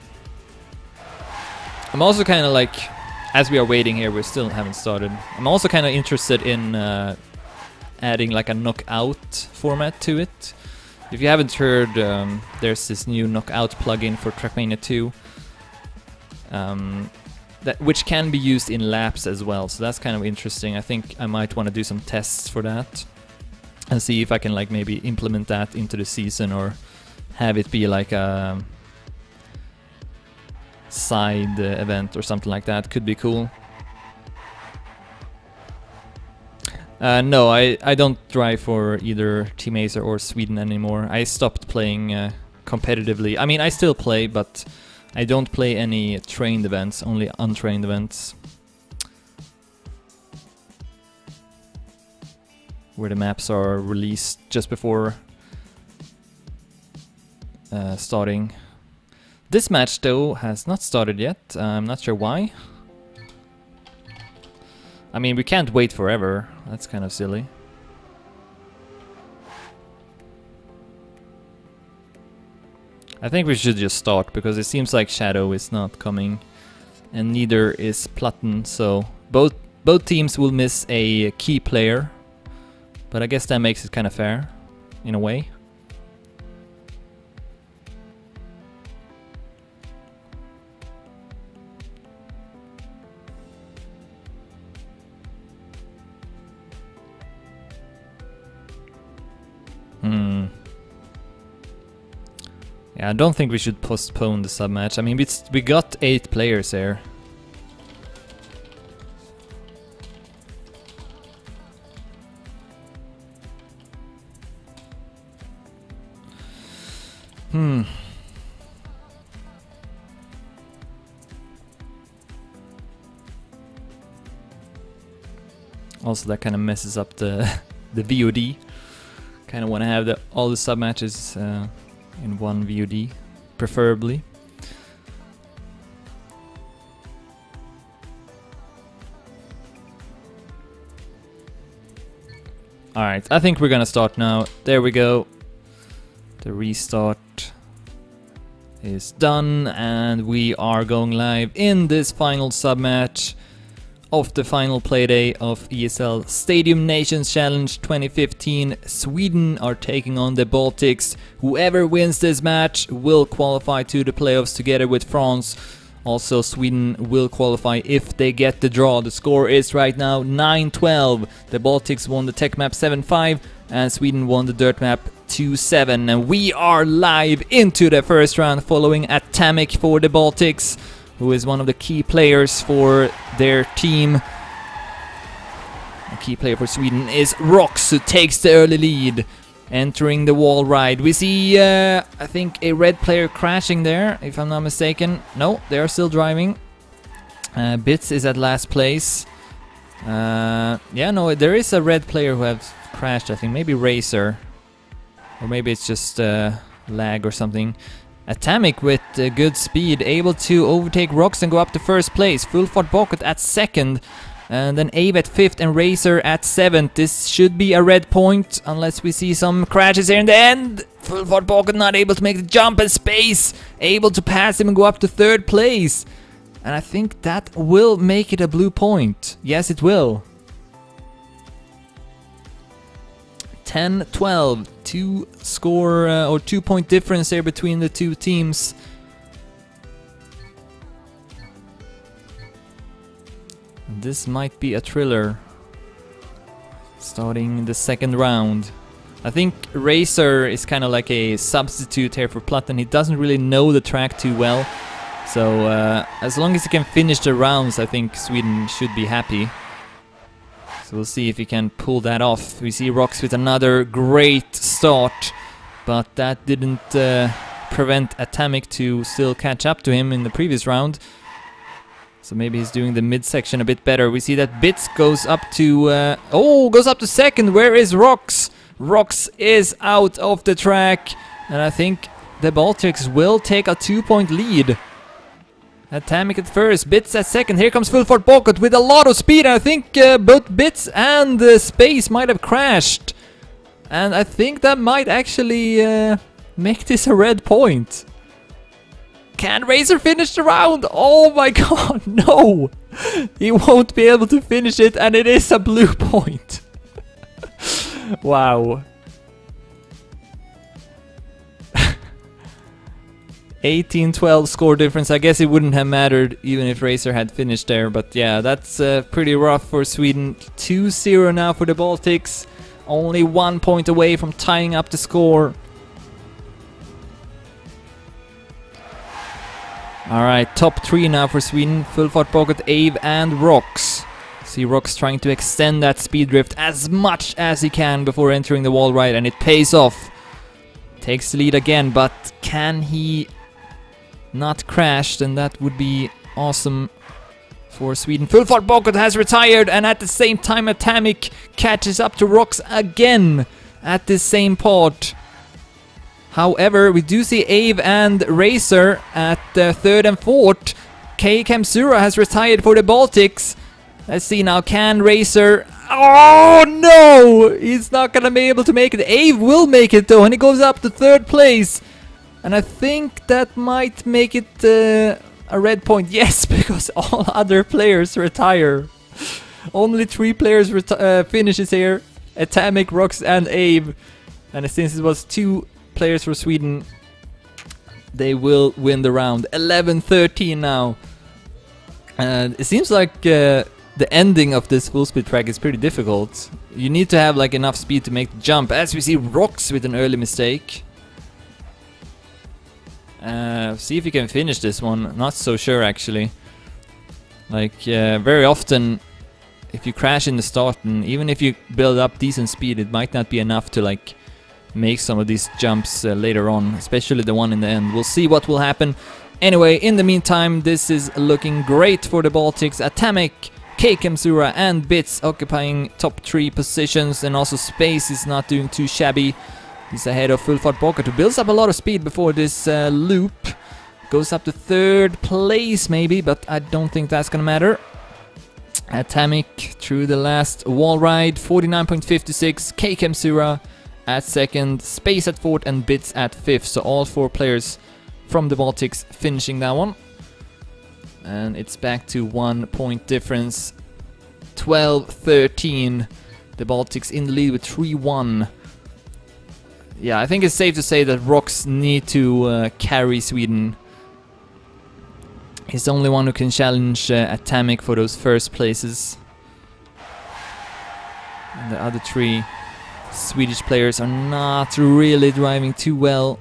S1: I'm also kind of like, as we are waiting here, we still haven't started. I'm also kind of interested in adding like a knockout format to it. If you haven't heard, there's this new knockout plugin for Trackmania 2. Which can be used in laps as well, so that's kind of interesting. I think I might want to do some tests for that and see if I can like maybe implement that into the season, or have it be like a side event or something like that. Could be cool. No, I don't drive for either Team Acer or Sweden anymore. I stopped playing competitively. I mean, I still play, but I don't play any trained events, only untrained events, where the maps are released just before starting. This match though has not started yet. I'm not sure why. I mean, we can't wait forever. That's kind of silly. I think we should just start, because it seems like Shadow is not coming, and neither is Platten, so both teams will miss a key player, but I guess that makes it kind of fair, in a way. Yeah, I don't think we should postpone the sub-match. I mean, we got 8 players here. Also, that kind of messes up the VOD. Kind of want to have all the sub-matches in one VOD, preferably. Alright, I think we're gonna start now. There we go. The restart is done, and we are going live in this final sub-match of the final playday of ESL Stadium Nations Challenge 2015. Sweden are taking on the Baltics. Whoever wins this match will qualify to the playoffs together with France. Also, Sweden will qualify if they get the draw. The score is right now 9-12. The Baltics won the tech map 7-5 and Sweden won the dirt map 2-7. And we are live into the first round following Atomic for the Baltics, who is one of the key players for their team. A key player for Sweden is Rox, who takes the early lead, entering the wall ride. We see, I think, a red player crashing there, if I'm not mistaken. No, they are still driving. Bits is at last place. Yeah, no, there is a red player who has crashed, I think. Maybe Racer. Or maybe it's just lag or something. Atomic with good speed, able to overtake Rox and go up to first place. Full Fart Bucket at second. And then Ave at 5th and Racer at 7th. This should be a red point unless we see some crashes here in the end. Full Fort Pocket not able to make the jump, and Space able to pass him and go up to 3rd place. And I think that will make it a blue point. Yes, it will. 10-12. 2 point difference there between the two teams. This might be a thriller. Starting the 2nd round. I think Racer is kind of like a substitute here for Platten. He doesn't really know the track too well. So as long as he can finish the rounds, I think Sweden should be happy. So we'll see if he can pull that off. We see Rox with another great start. But that didn't prevent Atomic to still catch up to him in the previous round. So maybe he's doing the midsection a bit better. We see that Bits goes up to... goes up to 2nd. Where is Rox? Rox is out of the track. And I think the Baltics will take a 2-point lead. Atomic at 1st, Bits at 2nd. Here comes Full Fort Pocket with a lot of speed. I think both Bits and Space might have crashed. And I think that might actually make this a red point. Can Racer finish the round? Oh my god, no! He won't be able to finish it, and it is a blue point. Wow. 18-12 score difference. I guess it wouldn't have mattered even if Racer had finished there. But yeah, that's pretty rough for Sweden. 2-0 now for the Baltics. Only 1 point away from tying up the score. Alright, top 3 now for Sweden. Full Fort Pocket, Ave and Rox. See Rox trying to extend that speed drift as much as he can before entering the wall ride, and it pays off. Takes the lead again, but can he not crash? Then that would be awesome for Sweden. Full Fort Pocket has retired, and at the same time Atomic catches up to Rox again at this same pod. However, we do see Ave and Racer at 3rd and 4th. K Kamsura has retired for the Baltics. Let's see now, can Racer... Oh no! He's not gonna be able to make it. Ave will make it though, and he goes up to 3rd place. And I think that might make it a red point. Yes, because all other players retire. Only 3 players finishes here. Atomic, Rox and Ave. And since it was 2 players for Sweden, they will win the round. 11-13 now. And it seems like the ending of this full speed track is pretty difficult. You need to have like enough speed to make the jump, as we see Rox with an early mistake. See if you can finish this one. Not so sure actually. Like very often if you crash in the start, and even if you build up decent speed, it might not be enough to like make some of these jumps later on, especially the one in the end. We'll see what will happen. Anyway, in the meantime, this is looking great for the Baltics. Atomic, K Kamsura and Bits occupying top 3 positions, and also Space is not doing too shabby. He's ahead of Full Fort Pocket, who builds up a lot of speed before this loop. Goes up to 3rd place maybe, but I don't think that's gonna matter. Atomic through the last wall ride, 49.56. K Kamsura at 2nd, Space at 4th and Bits at 5th. So all 4 players from the Baltics finishing that one. And it's back to 1 point difference. 12-13. The Baltics in the lead with 3-1. Yeah, I think it's safe to say that Rox need to carry Sweden. He's the only one who can challenge Atomic for those first places. And the other 3 Swedish players are not really driving too well.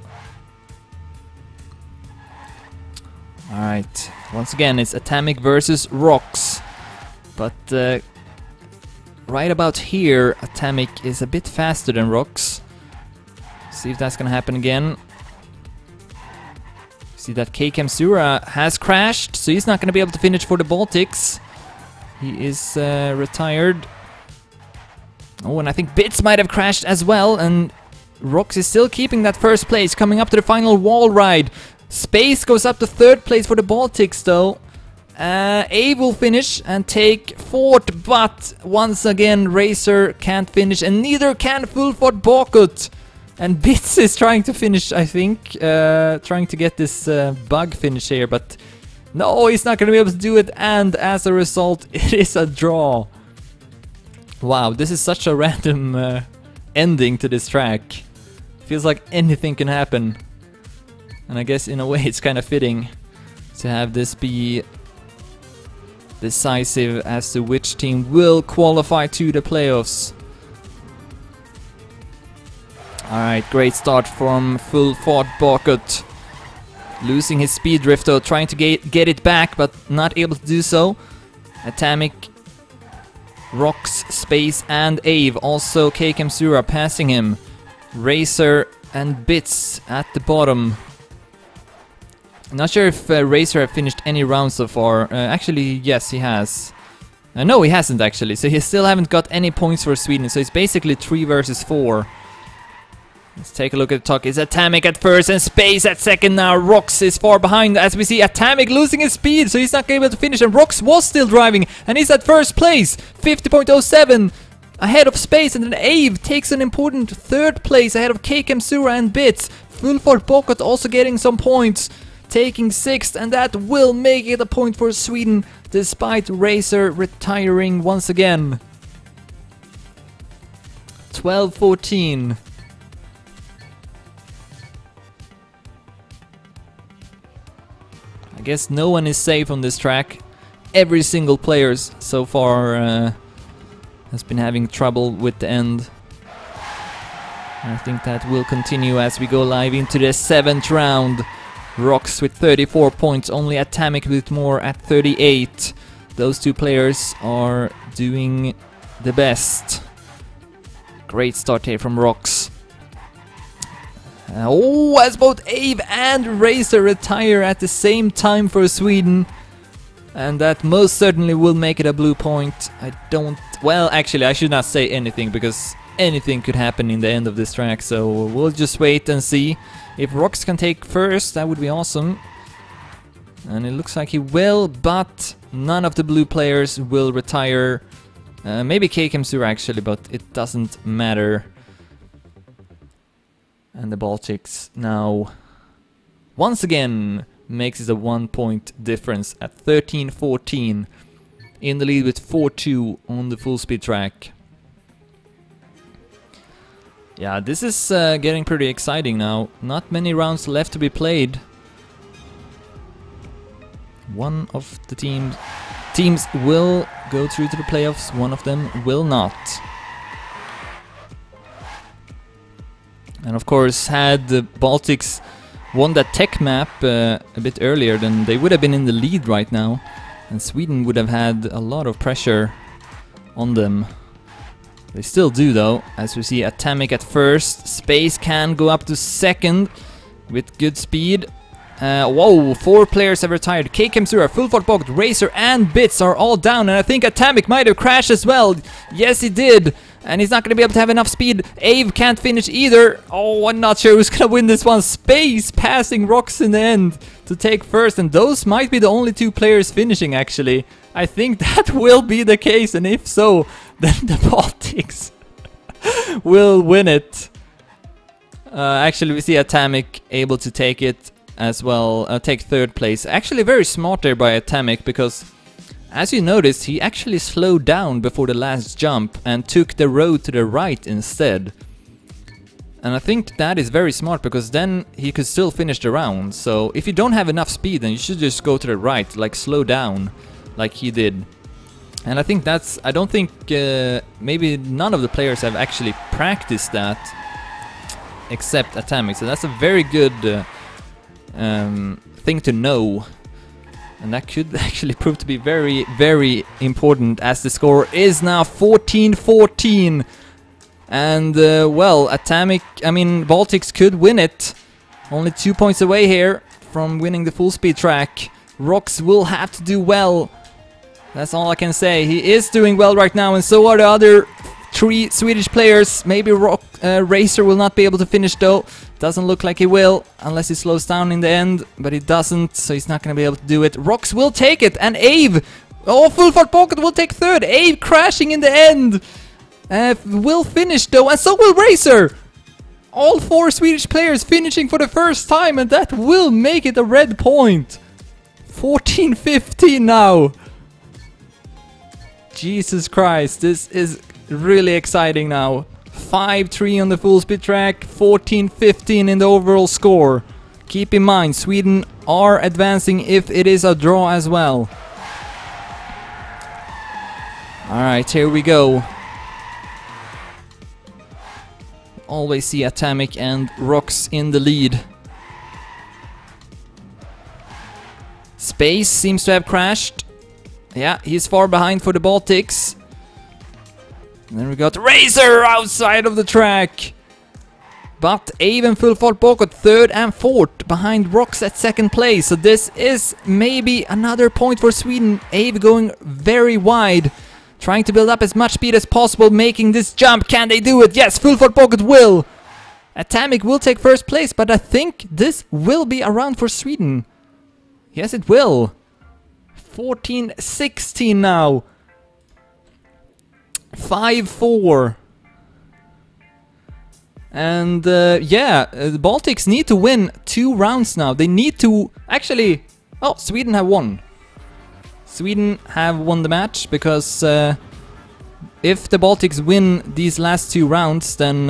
S1: Alright, once again it's Atomic versus Rox. But right about here, Atomic is a bit faster than Rox. See if that's gonna happen again. See that K Kamsura has crashed, so he's not gonna be able to finish for the Baltics. He is retired. Oh, and I think Bits might have crashed as well, and Rox is still keeping that first place, coming up to the final wall ride. Space goes up to 3rd place for the Baltics though. A will finish and take fourth, but once again Racer can't finish, and neither can Full Fort Bokut. And Bits is trying to finish, I think, trying to get this bug finish here, but no, he's not going to be able to do it, and as a result, it is a draw. Wow, this is such a random ending to this track. Feels like anything can happen. And I guess in a way it's kind of fitting to have this be decisive as to which team will qualify to the playoffs. Alright, great start from Full Fort Bokut. Losing his speed drift though, trying to get it back, but not able to do so. Atomic, Rocks, Space and Ave. Also Keikemsura passing him. Racer and Bits at the bottom. I'm not sure if Racer have finished any rounds so far. Actually, yes, he has. No, he hasn't actually. So he still haven't got any points for Sweden. So it's basically 3 versus 4. Let's take a look at the talk. It's Atomic at first and Space at second now. Rox is far behind as we see Atomic losing his speed. So he's not able to finish. And Rox was still driving. And he's at first place. 50.07 ahead of Space. And then Ave takes an important third place ahead of Keikemsura and Bits. Full Fort Bokut also getting some points. Taking 6th, and that will make it a point for Sweden, despite Racer retiring once again. 12-14. I guess no one is safe on this track. Every single player so far has been having trouble with the end. And I think that will continue as we go live into the 7th round. Rocks with 34 points, only Atomic with more at 38. Those two players are doing the best. Great start here from Rocks. As both Ave and Racer retire at the same time for Sweden. And that most certainly will make it a blue point. Well, actually, I should not say anything because anything could happen in the end of this track. So we'll just wait and see. If Rox can take first, that would be awesome. And it looks like he will, but none of the blue players will retire. Maybe Keikemsura actually, but it doesn't matter. And the Baltics now, once again, makes it a 1 point difference at 13-14. In the lead with 4-2 on the full speed track. Yeah, this is getting pretty exciting now. Not many rounds left to be played. One of the teams will go through to the playoffs, one of them will not. And of course, had the Baltics won that tech map a bit earlier, then they would have been in the lead right now. And Sweden would have had a lot of pressure on them. They still do though, as we see Atomic at first. Space can go up to second with good speed. Whoa, 4 players have retired. Keikemsura, Full Fort Bokut, Racer and Bits are all down, and I think Atomic might have crashed as well. Yes, he did. And he's not going to be able to have enough speed. Ave can't finish either. Oh, I'm not sure who's going to win this one. Space passing Rox in the end to take first. And those might be the only 2 players finishing, actually. I think that will be the case. And if so, then the Baltics will win it. Actually, we see Atomic able to take it as well. Take 3rd place. Actually, very smart there by Atomic, because as you noticed, he actually slowed down before the last jump and took the road to the right instead. And I think that is very smart, because then he could still finish the round. So if you don't have enough speed, then you should just go to the right, like slow down, like he did. And I think that's, I don't think, maybe none of the players have actually practiced that, except Atomic. So that's a very good thing to know. And that could actually prove to be very, very important, as the score is now 14-14. And, well, Baltics could win it. Only 2 points away here from winning the full speed track. Rox will have to do well. That's all I can say. He is doing well right now, and so are the other 3 Swedish players. Maybe Racer will not be able to finish though. Doesn't look like he will, unless he slows down in the end, but he doesn't, so he's not gonna be able to do it. Rox will take it, and Ave, oh, Full Fart Pocket will take third. Ave crashing in the end. Will finish though, and so will Racer. All 4 Swedish players finishing for the first time, and that will make it a red point. 14-15 now. Jesus Christ, this is really exciting now. 5-3 on the full speed track, 14-15 in the overall score. Keep in mind, Sweden are advancing if it is a draw as well. Alright, here we go. Always see Atomic and Rox in the lead. Space seems to have crashed. Yeah, he's far behind for the Baltics. And then we got Razor outside of the track. But Ave and Full Fart Pocket third and fourth behind Rox at second place. So this is maybe another point for Sweden. Ave going very wide. Trying to build up as much speed as possible, making this jump. Can they do it? Yes, Full Fart Pocket will. Atomic will take first place, but I think this will be a round for Sweden. Yes, it will. 14-16 now. 5-4. And yeah, the Baltics need to win 2 rounds now. They need to... Actually... Oh, Sweden have won. Sweden have won the match because if the Baltics win these last 2 rounds, then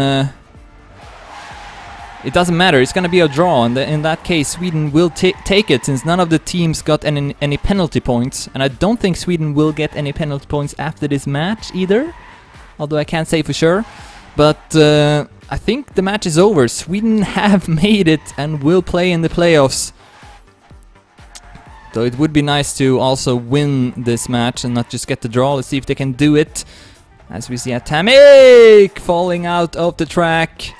S1: it doesn't matter. It's gonna be a draw, and in that case, Sweden will take it since none of the teams got any penalty points, and I don't think Sweden will get any penalty points after this match either. Although I can't say for sure, but I think the match is over. Sweden have made it and will play in the playoffs. So it would be nice to also win this match and not just get the draw. Let's see if they can do it. As we see Atomic falling out of the track.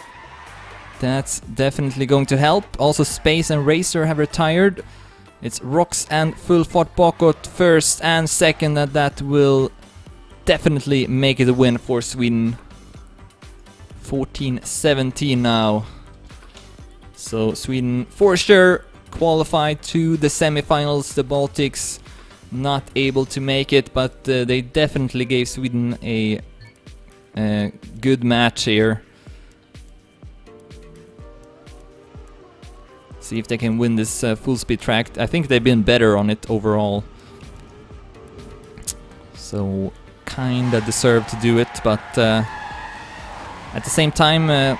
S1: That's definitely going to help. Also Space and Racer have retired. It's Rox and Full Fart Pocket first and second, and that will definitely make it a win for Sweden. 14-17 now. So Sweden for sure qualified to the semifinals. The Baltics not able to make it, but they definitely gave Sweden a good match here. See if they can win this full speed track. I think they've been better on it overall. So kinda deserve to do it, but at the same time,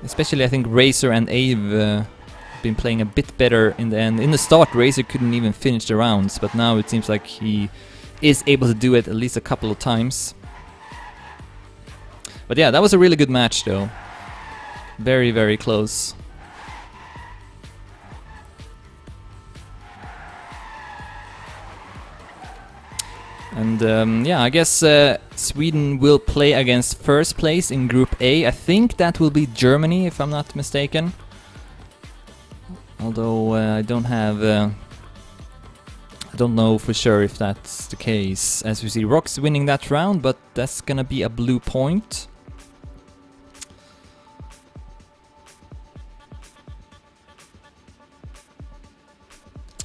S1: especially I think Racer and Ave been playing a bit better in the end. In the start, Racer couldn't even finish the rounds, but now it seems like he is able to do it at least a couple of times. But yeah, that was a really good match though. Very, very close. And yeah, I guess Sweden will play against first place in Group A. I think that will be Germany, if I'm not mistaken. Although I don't have... I don't know for sure if that's the case. As we see, Rox winning that round, but that's gonna be a blue point.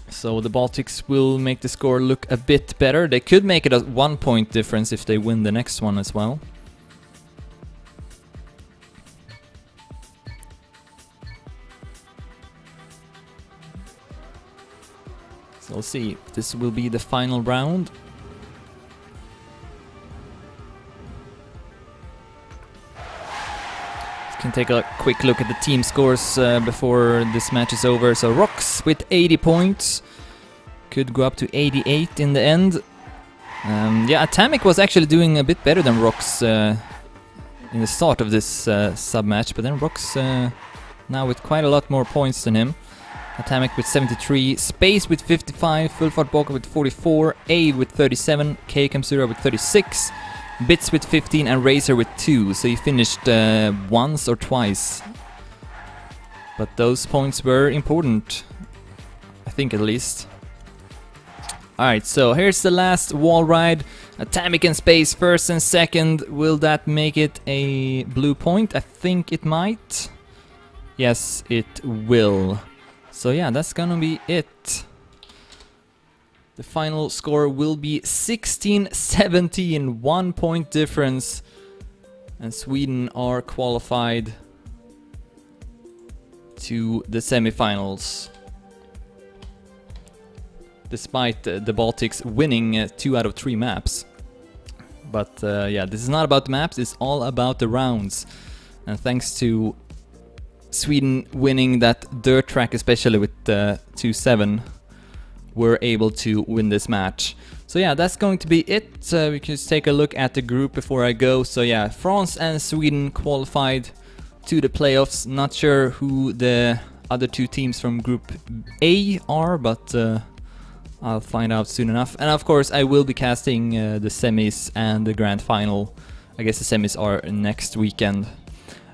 S1: So the Baltics will make the score look a bit better. They could make it a 1 point difference if they win the next one as well. So we'll see. This will be the final round. Can take a quick look at the team scores before this match is over. So Rox with 80 points. Could go up to 88 in the end. Yeah, Atomic was actually doing a bit better than Rox in the start of this sub-match, but then Rox now with quite a lot more points than him. Atomic with 73, Space with 55, Full Fart Pocket with 44, A with 37, K Kamsura with 36, Bits with 15 and Racer with 2, so he finished once or twice. But those points were important, I think at least. Alright, so here's the last wall ride. Atomic in space, first and second. Will that make it a blue point? I think it might. Yes, it will. So yeah, that's gonna be it. The final score will be 16-17, 1 point difference. And Sweden are qualified to the semifinals. Despite the Baltics winning 2 out of 3 maps. But yeah, this is not about the maps, it's all about the rounds. And thanks to Sweden winning that dirt track, especially with 2-7, we're able to win this match. So yeah, that's going to be it. We can just take a look at the group before I go. So yeah, France and Sweden qualified to the playoffs. Not sure who the other 2 teams from Group A are, but I'll find out soon enough. And of course I will be casting the semis and the grand final. I guess the semis are next weekend.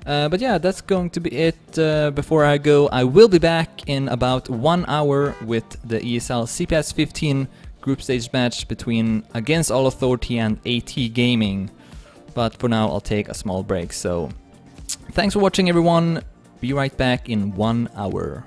S1: But yeah, that's going to be it. Before I go, I will be back in about 1 hour with the ESL CPS 15 group stage match between Against All Authority and AT Gaming. But for now I'll take a small break. So thanks for watching everyone. Be right back in 1 hour.